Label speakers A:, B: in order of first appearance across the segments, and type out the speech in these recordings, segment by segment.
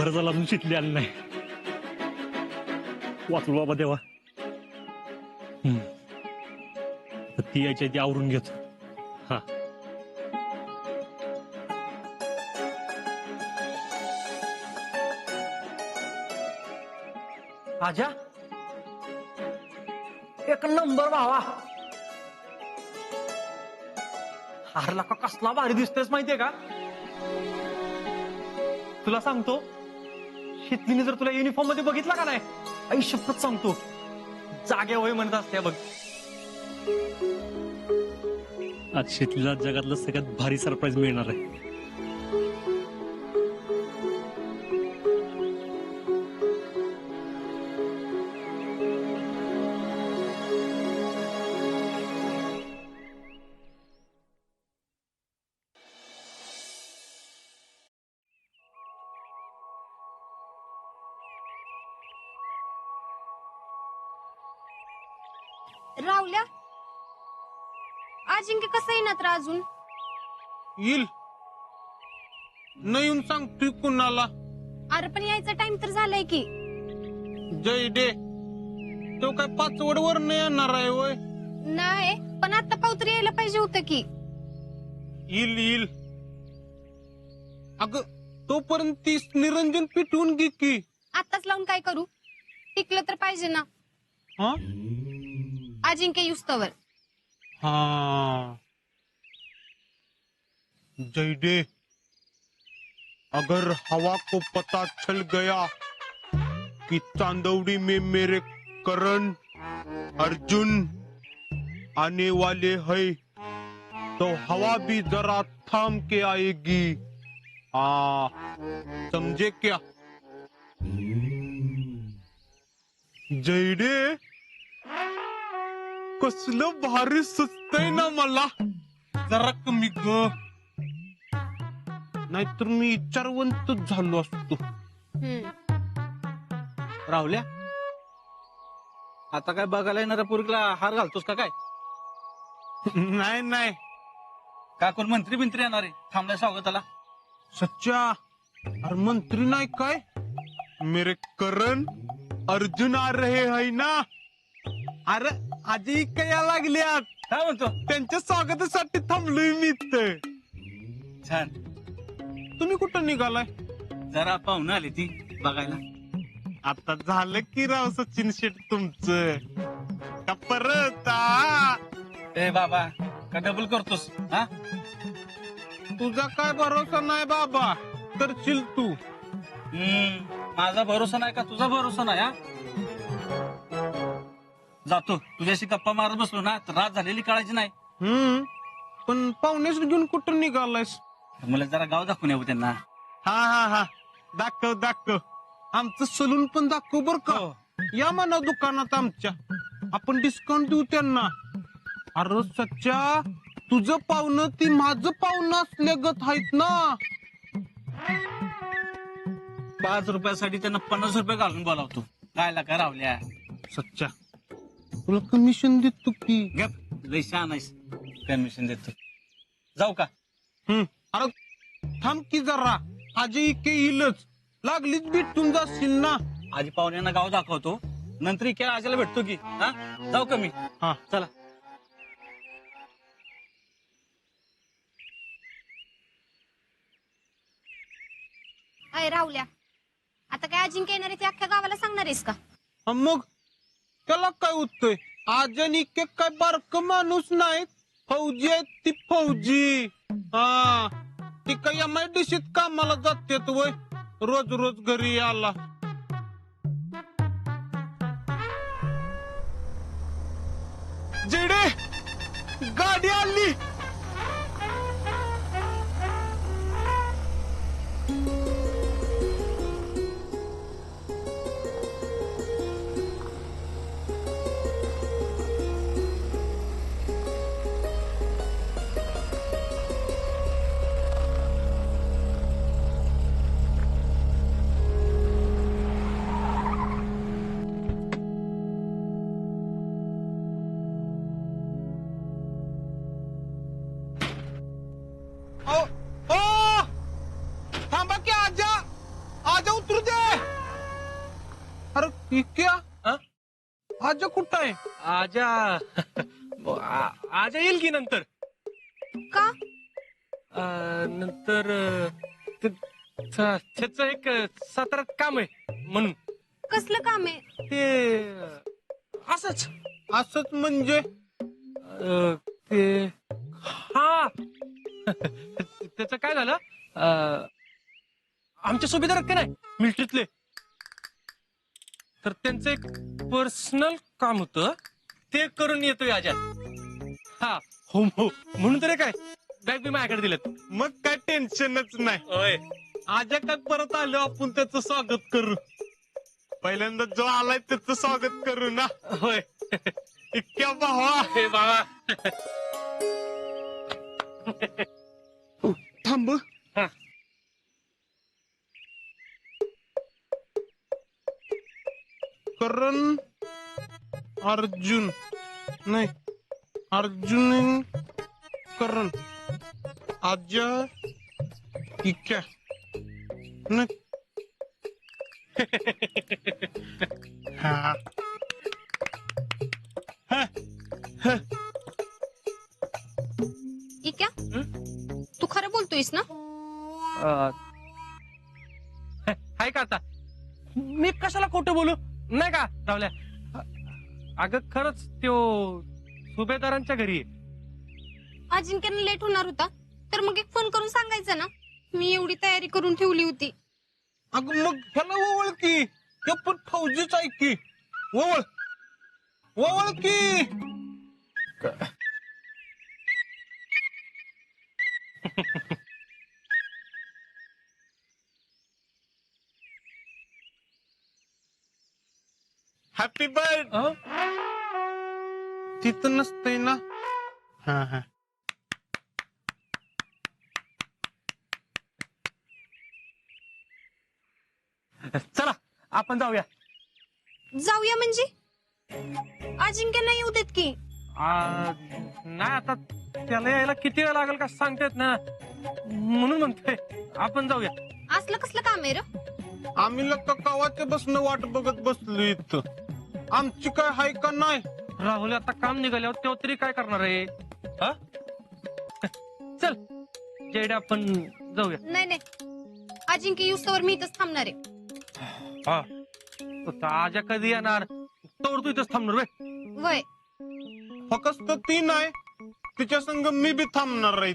A: बरं झालं अजून शिकले आले नाही. वाचलो बाबा देवा. तर ती यायच्या ती आवरून घेतो. हा
B: आजा एक नंबर भावा. हारला का कसला भारी दिसतेस माहितीये का? तुला सांगतो शितलीने जर तुला युनिफॉर्म मध्ये बघितला का नाही, आई शपथ सांगतो जागे होय म्हणत असते बघ.
A: आज शेतीला जगातलं सगळ्यात भारी सरप्राईज मिळणार आहे.
C: राहुल्या अजिंक्य कसं येणार तर अजून
D: येईल न येऊन सांगतोय कुणाला.
C: अरे पण यायचा टाइम तर झालाय की.
D: जय डे तो काय पाचवड वर नाही येणार आहे वय.
C: नाही पण आता पावतरी यायला पाहिजे होतं की.
D: येईल येईल. अग तोपर्यंत ती निरंजन पिटवून घे की.
C: आताच लावून काय करू, टिकलं तर पाहिजे ना.
D: हा
C: अजिंक्य युस्तवर
D: हाँ जयडे अगर हवा को पता चल गया कि चांदौड़ी में मेरे करण अर्जुन आने वाले हैं तो हवा भी जरा थाम के आएगी. समझे क्या? जयडे कसलं भारी सुचतय ना मला. जरा कमी ग, नाहीतर मी विचारवंत झालो असतो.
E: राहुल्या आता काय बघायला येणाऱ्या पोरीला हार घालतोस का काय?
D: नाही नाही
E: का कोण मंत्री बिंत्री येणार आहे थांबलाय स्वागताला?
D: सच्चा अरे मंत्री नाही काय, मेरे करण अर्जुन आ रहे है ना. अरे आजी काय लागल्यात.
E: काय म्हणतो?
D: त्यांच्या स्वागतासाठी थांबलोय मी इथं.
E: छान.
D: तुम्ही कुठं निघालाय?
E: जरा पाहुणं आली ती बघायला.
D: आता झालं की राव सचिन शेट तुमचं का परत?
E: ए बाबा का डबल करतोस हा?
D: तुझा काय भरोसा नाही बाबा, करशील तू.
E: माझा भरोसा नाही का तुझा भरोसा नाही हा? जातो तुझ्याशी गप्पा मारत बसलो ना तर रात झालेली कळायची नाही.
D: पण पाहुणेच घेऊन कुठं निघालायस?
E: मला जरा गाव दाखवून यावं त्यांना.
D: हा हा हा दाखव दाखव. आमचं सलून पण दाखव बर का. या म्हणा दुकानात आमच्या, आपण डिस्काउंट देऊ त्यांना. अरे सच्चा तुझं पाहुणं ती माझं पाहुणं असल्यागत आहेत ना.
E: 5 रुपयासाठी त्यांना 50 रुपये घालून बोलावतो. काय का रावल्या
D: सच्चा तुला कमिशन देतो की.
E: गप लय शहाणा आहेस. कमिशन देतो. जाऊ का?
D: अरे थांब की जरा, आजी इके येईलच. लागलीच भेटून जाशील ना.
E: आधी पाहुण्यांना गाव दाखवतो, नंतर इकडे आजीला भेटतो की. हा जाऊ का मी?
D: हा
E: चला.
C: अय राहुल्या आता काय अजिंक्य येणार आहे ते अख्ख्या गावाला सांगणार आहेस का?
D: मग त्याला काय होतंय? आजन इके काय बारक माणूस नाही, फौजी आहेत ती फौजी. हा ती काय MIDCत कामाला जातात वय, रोज रोज घरी आला. जेडे गाडी आली. इक्या
B: हा?
D: आजा कुठं आहे?
B: आजा आजा येईल की नंतर.
C: का?
B: नंतर त्याचं एक साताऱ्यात काम आहे म्हणून.
C: कसलं काम आहे?
B: ते असंच
D: असंच म्हणजे
B: ते हा त्याचं काय झालं, आमचे सुभेदार आहेत का नाही मिलिटरीतले, तर त्यांचं एक पर्सनल काम होतं, ते करून येतोय आजा. हा हो हो, म्हणून तरी काय बॅग बी माझ्याकडे दिलेत.
D: मग काय टेन्शनच नाही.
B: होय.
D: आजा काय परत आलो आपण त्याचं स्वागत करू. पहिल्यांदा जो आलाय त्याचं स्वागत करू ना.
B: होय.
D: इतक्या भावा
B: हे बाबा.
D: थांब.
B: हा.
D: करण अर्जुन नाही, अर्जुन करण आजा इक्या नाही. हा.
C: इक्या, तू खरं बोलतोयस ना?
B: हाय का आता, मी कशाला खोटं बोलू नाही का रावल्या. अगं खरंच त्यो सुभेदारांच्या घरी आहे.
C: अजिंक्यनं लेट होणार होता, तर मग एक फोन करून सांगायचं ना. मी एवढी तयारी करून ठेवली होती.
D: अगं मग ह्याला ओवळ की, ते पण फौजीच आहे की. ओवळ ओवळ की. Happy birth. तिथं नसतंय ना. हा हा.
B: चला आपण जाऊया.
C: जाऊया म्हणजे? अजिंक्य नाही येऊ देत की.
B: नाही आता त्याला यायला किती वेळ लागेल का सांगतायत ना, म्हणून म्हणतोय आपण जाऊया.
C: असलं कसलं काम आहे र?
D: आम्ही लोक कवाच्या बसणं वाट बघत बसलो इथं. आमची काय हाय का नाही?
B: राहुल आता काम निघाल्यावर तेव्हा तरी काय करणार आहे? हा? चल जेडे आपण जाऊया.
C: नाही नाही, अजिंक्य युस्तवर मी इथंच थांबणार आहे.
B: हा तर आजा कधी येणार तोवर तू इथंच थांबणार वे.
C: वय
D: फक्त ती नाही, तिच्या संग मी बी थांबणार आहे.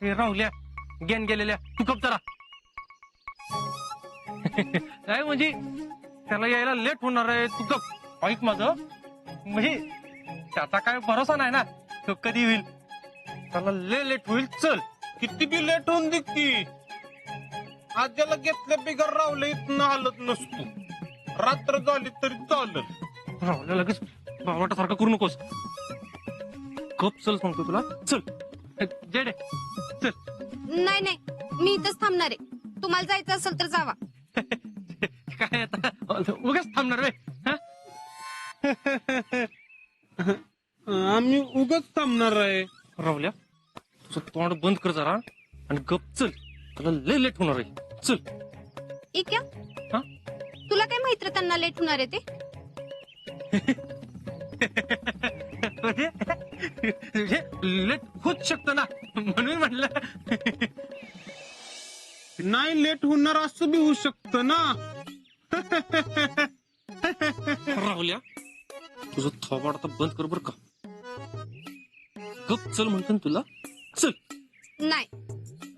B: हे राहुल्या गेन गेलेल्या तू कप जरा. काय म्हणजे त्याला यायला लेट होणार आहे, तू कप ऐक माझं. म्हणजे त्याचा काय भरोसा नाही ना, तो कधी होईल. त्याला लेट होईल. चल
D: किती बी लेट होऊन दे की. आज्याला घेतलं बिगर रावलं इथनं हालत नसतो. रात्र झाली तरी चालत.
B: राहुल्या लगेच बावटासारखं करू नकोस. कप चल सांगतो तुला. चल जेडे चल.
C: नाही नाही, मी इथंच थांबणार आहे. तुम्हाला जायचं असेल तर जावा.
B: काय आता उगाच थांबणार रे.
D: आम्ही उगाच थांबणार आहे.
B: राहुल्या तुझं तोंड बंद कर जरा आणि गप चल. तुला लय लेट होणार आहे. चल.
C: इक्या,
B: हा?
C: तुला काय माहित रे त्यांना लेट होणार आहे ते?
B: म्हणजे लेट होत शकतं ना, म्हणून म्हणलं.
D: नाही लेट होणार असं बी होऊ शकतं ना.
B: राहुल्या तुझं थोबाड आता बंद कर बर का. गप चल म्हणतो ना तुला. चल.
C: नाही,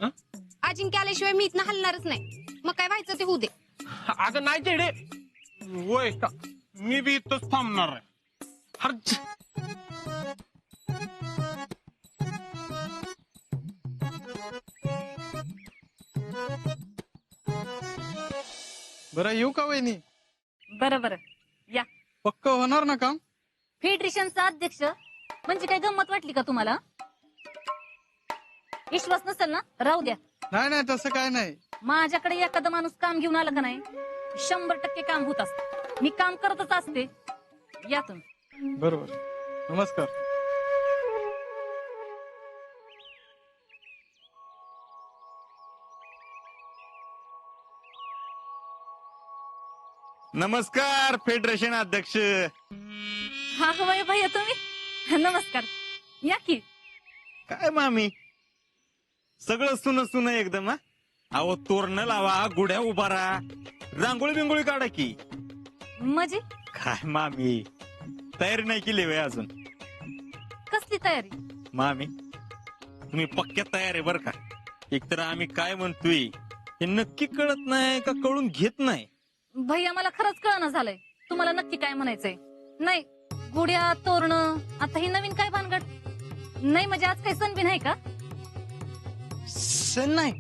B: हा?
C: अजिंक्य आल्याशिवाय मी इथनं हलणारच नाही. मग काय व्हायचं ते होऊ दे.
B: अगं नाही जेडे.
D: वय मी बी इथंच थांबणार आहे.
F: बरं येऊ का वहिनी?
G: बरं बरं या.
F: पक्क होणार ना काम?
G: फेडरेशनचा अध्यक्ष म्हणजे काय गंमत वाटली का तुम्हाला? विश्वास नसेल ना राहू द्या.
F: नाही नाही तसं काय नाही.
G: माझ्याकडे एखादा माणूस काम घेऊन आला का नाही 100% काम होत असत. मी काम करतच असते. या तुम्ही.
F: बरोबर. नमस्कार.
H: नमस्कार फेडरेशन अध्यक्ष.
G: हा हवाय भैया तुम्ही नमस्कार या की.
H: काय मामी सगळं सुन एकदम. हा अहो तोरण लावा, गुढ्या उभारा, रांगोळी बिंगोळी काढा की.
G: म्हणजे
H: काय मामी तयारी नाही केली वे अजून.
G: कसली तयारी?
H: मामी तुम्ही पक्क्या तयार आहे बर का. एकतर आम्ही काय म्हणतोय हे नक्की कळत नाही का कळून घेत नाही.
G: भैया मला खरंच कळणं झालंय तुम्हाला नक्की काय म्हणायचंय. नाही गुड्या तोरण आता ही नवीन काय भानगड? नाही म्हणजे आज काही सण बी नाही का?
D: सण नाही,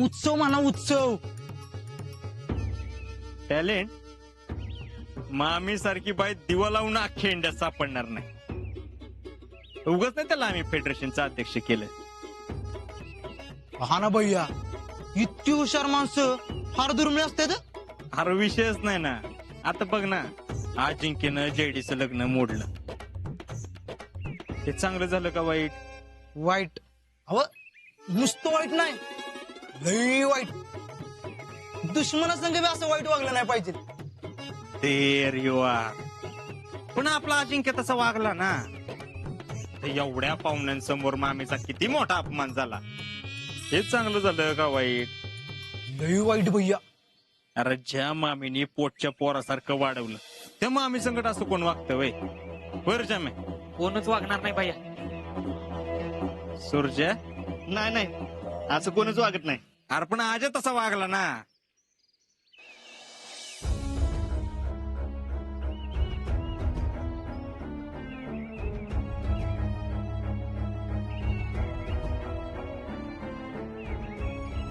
D: उत्सव म्हणा उत्सव.
H: टॅलेंट मामी सारखी बाई दिवा लावून अख्ख्या इंडियात सापडणार नाही. उगाच नाही त्याला आम्ही फेडरेशनचा अध्यक्ष केलं.
D: हा ना भैया, इतकी हुशार माणसं फार दुर्मिळ असतात.
H: हा विषयच नाही ना. आता बघ ना अजिंक्यनं जेडीचं लग्न मोडलं. ते चांगलं झालं का वाईट?
D: वाईट अव नुसतं वाईट नाही, लई वाईट. दुश्मनासंग बी असं वाईट वागलं नाही पाहिजे.
H: ते रिवा पण आपला अजिंक्य तसा वागला ना. ते एवढ्या पाहुण्यांसमोर मामीचा किती मोठा अपमान झाला. हे चांगलं झालं का वाईट?
D: लई वाईट भैया.
H: अरे ज्या मामीने पोटच्या पोरासारखं वाढवलं त्या मामी संकट असं कोण वागतं वय? बरं जामे
E: कोणच वागणार नाही भैया.
H: सुरजा
F: नाही नाही असं कोणच वागत नाही.
H: अरे पण आज तसा वागला ना.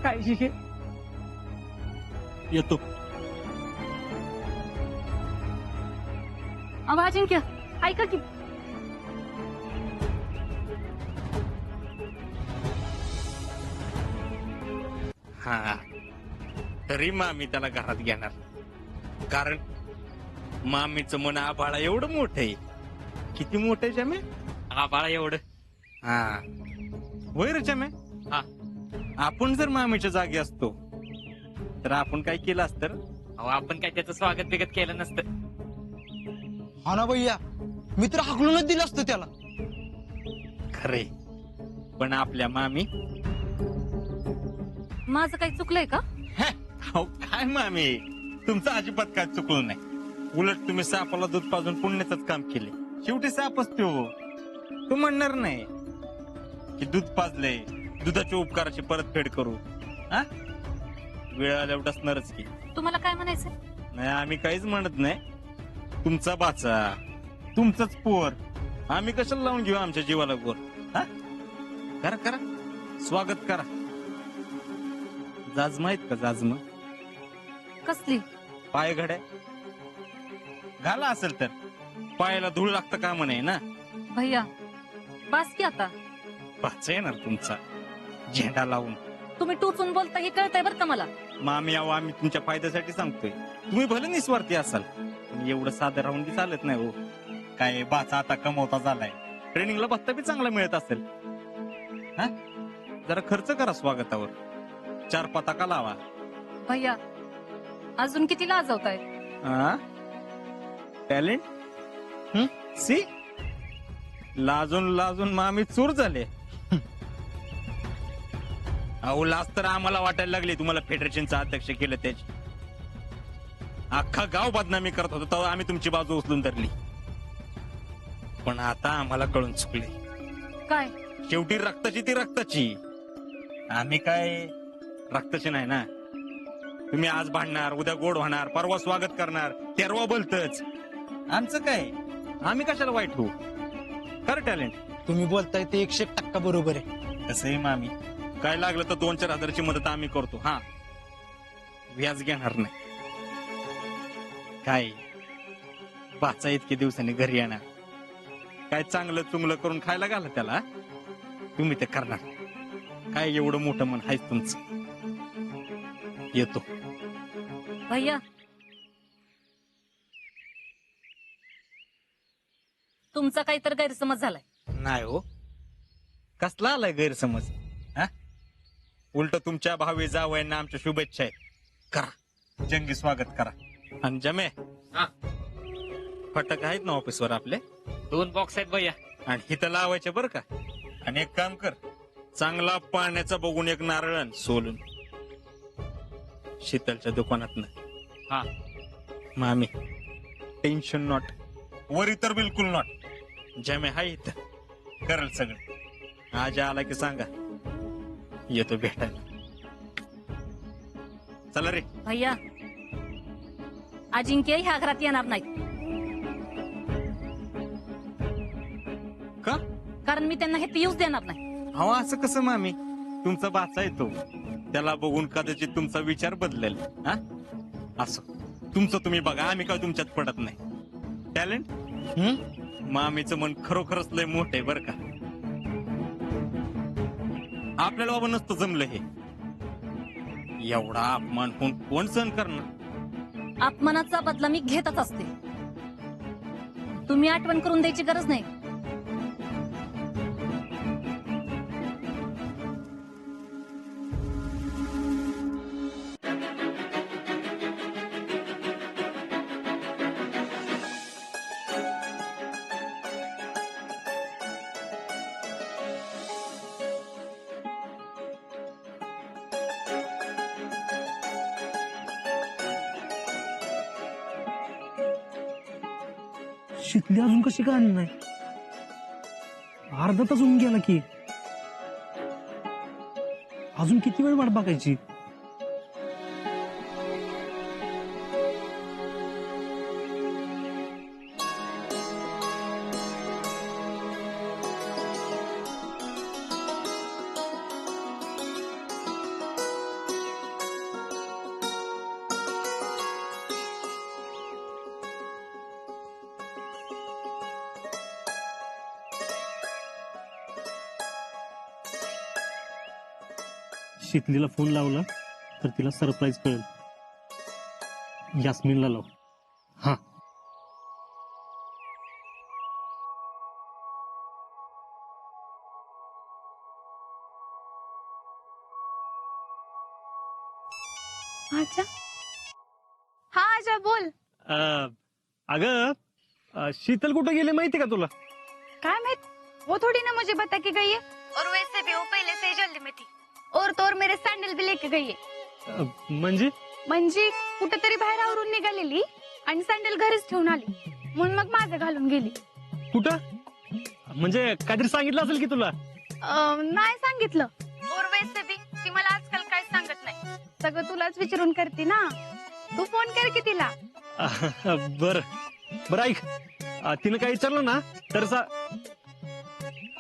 A: काळजी घे. येतो.
G: अहो अजिंक्य ऐका की.
H: हा तरी मामी त्याला घरात घेणार. कारण मामीचं मन आभाळा एवढं मोठं आहे. किती मोठं आहे जामे?
E: आबाळा एवढं.
H: हा वैर जामे.
E: हा.
H: आपण जर मामीच्या जागी असतो तर आपण काय केलं असतं?
E: अहो आपण काय त्याचं स्वागत बिगत केलं नसतं.
D: हा ना भैया, मी तर हाकलूनच दिलं असतं त्याला.
H: खरे पण आपल्या मामी
G: माझं काही चुकलंय का?
H: अहो, काय मामी तुमचं अजिबात काय चुकलं नाही. उलट तुम्ही सापाला दूध पाजून पुण्याचंच काम केले. शेवटी सापच तो म्हणणार नाही की दूध पाजले दुधाच्या उपकाराची परतफेड करू. हा वेळ आल्यावर असणारच की.
G: तुम्हाला काय म्हणायचंय?
H: नाही आम्ही काहीच म्हणत नाही. तुमचा बाचा तुमचंच पोर आम्ही कशाला लावून घेऊ आमच्या जीवाला गोर. हा करा करा स्वागत करा. जाजमा आहेत का? जाजमा
G: कसली?
H: पाय घड्या घाला असेल तर पायाला धूळ लागतं का म्हणे ना.
G: भैया बास की आता.
H: बाचा येणार तुमचा झेंडा लावून.
G: तुम्ही टोचून बोलता हे कळतंय बरं का मला.
H: मामी अहो आम्ही तुमच्या फायद्यासाठी सांगतोय. तुम्ही भले निस्वार्थी असाल पण एवढं साधं राहून बी चालत नाही हो. काय बाचा आता कमवता झालाय. ट्रेनिंगला भत्ता बी चांगला मिळत असेल. हा जरा खर्च करा स्वागतावर. 4 पताका लावा.
G: भैया अजून किती लाजवताय?
H: टॅलेंट सी लाजून लाजून मामी चूर झाले. अहो लाज तर आम्हाला वाटायला लागली तुम्हाला फेडरेशनचा अध्यक्ष केलं त्याची. अख्खा गाव बदनामी करत होतो तेव्हा आम्ही तुमची बाजू उचलून धरली. पण आता आम्हाला कळून चुकले.
G: काय?
H: शेवटी रक्ताची ती रक्ताची. आम्ही काय रक्ताची नाही ना. तुम्ही आज भांडणार उद्या गोड होणार परवा स्वागत करणार तेरवा बोलतच. आमचं काय आम्ही कशाला वाईट होऊ? खरं टॅलेंट
D: तुम्ही बोलताय ते 100% बरोबर आहे.
H: कसंही मामी काय लागलं तर 2-4 हजाराची मदत आम्ही करतो. हा व्याज घेणार नाही. काय बाचा इतके दिवसांनी घरी येणार. काय चांगलं चुंगलं करून खायला घाला त्याला. तुम्ही ते करणार. काय एवढं मोठं मन आहेच तुमचं. येतो.
G: भैया तुमचा काहीतरी गैरसमज झालाय.
H: नाही हो कसला आलाय गैरसमज? हा उलट तुमच्या भावी जावयांना आमच्या शुभेच्छा आहेत. करा जंगी स्वागत करा. आणि जमे
B: हा.
H: फटक आहेत ना ऑफिसवर आपले
B: 2 बॉक्स आहेत भैया.
H: आणि इथं लावायचे बरं का. आणि एक काम कर, चांगला पाण्याचा बघून एक नारळ आण सोलून शीतलच्या दुकानातनं.
B: हा.
H: मामी टेन्शन नॉट, वरी तर बिलकुल नॉट. जमे हाय इथं करल सगळं. आज आला की सांगा, येतो भेटायला. चला रे.
G: भैया अजिंक्य ह्या घरात येणार नाही,
H: का?
G: कारण मी त्यांना हे पिऊच देणार नाही.
H: अहो असं कसं मामी, तुमचा बाचा येतो, त्याला बघून कदाचित तुमचा विचार बदलेल. हा असं तुमचं तुम्ही बघा, आम्ही काय तुमच्यात पडत नाही. टॅलेंट मामीचं मन खरोखरच लय मोठं आहे बरं का. आपल्याला बाबा नसतं जमलं हे. एवढा अपमान होऊन कोण सहन करणार?
G: अपमानाचा बदला मी घेतच असते, तुम्ही आठवण करून द्यायची गरज नाही.
I: शिकली अजून कशी का आली नाही? अर्धा तास होऊन गेला की, अजून किती वेळ वाट बघायची? शीतलीला फोन लावला तर तिला सरप्राईज कळेल. यास्मिनला लाव. हा.
C: आजा. हा आजा बोल.
I: अगं शीतल कुठं गेली माहिती का तुला?
C: काय माहित, वो थोड़ी ना मुझे बता के गई है, और वैसे भी वो पहले से ही जल्दी में थी. और तो और मेरे सैंडल भी लेके गई है.
I: म्हणजे
C: म्हणजे कुठेतरी बाहेर आवरून निघालेली आणि सँडल घरीच ठेवून आली, म्हणून मग माझं घालून गेली.
I: कुठं? म्हणजे काहीतरी सांगितलं असेल की तुला?
C: नाही सांगितलं. और वैसे भी ती मला आजकाल काय सांगत नाही, सगळं तुलाच विचारून करते ना. तू फोन कर की तिला.
I: बर बर, ऐक, तिने काही विचारलं ना तर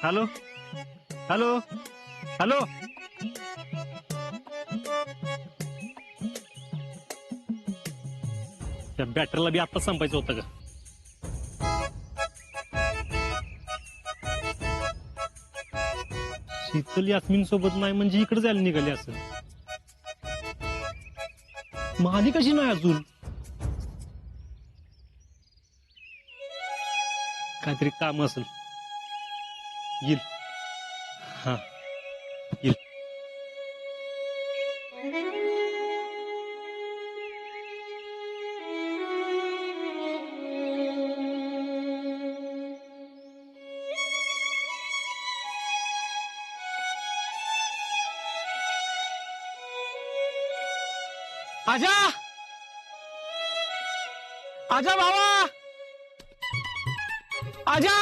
I: हॅलो हॅलो हॅलो. त्या बॅटरीला बी आता संपायचं होतं का? शीतल यास्मिन सोबत नाही म्हणजे इकडे जायला निघाली असं. माझी कशी नाही अजून? काहीतरी काम असेल. येईल. हा येईल. आजा, आजा भावा, आजा.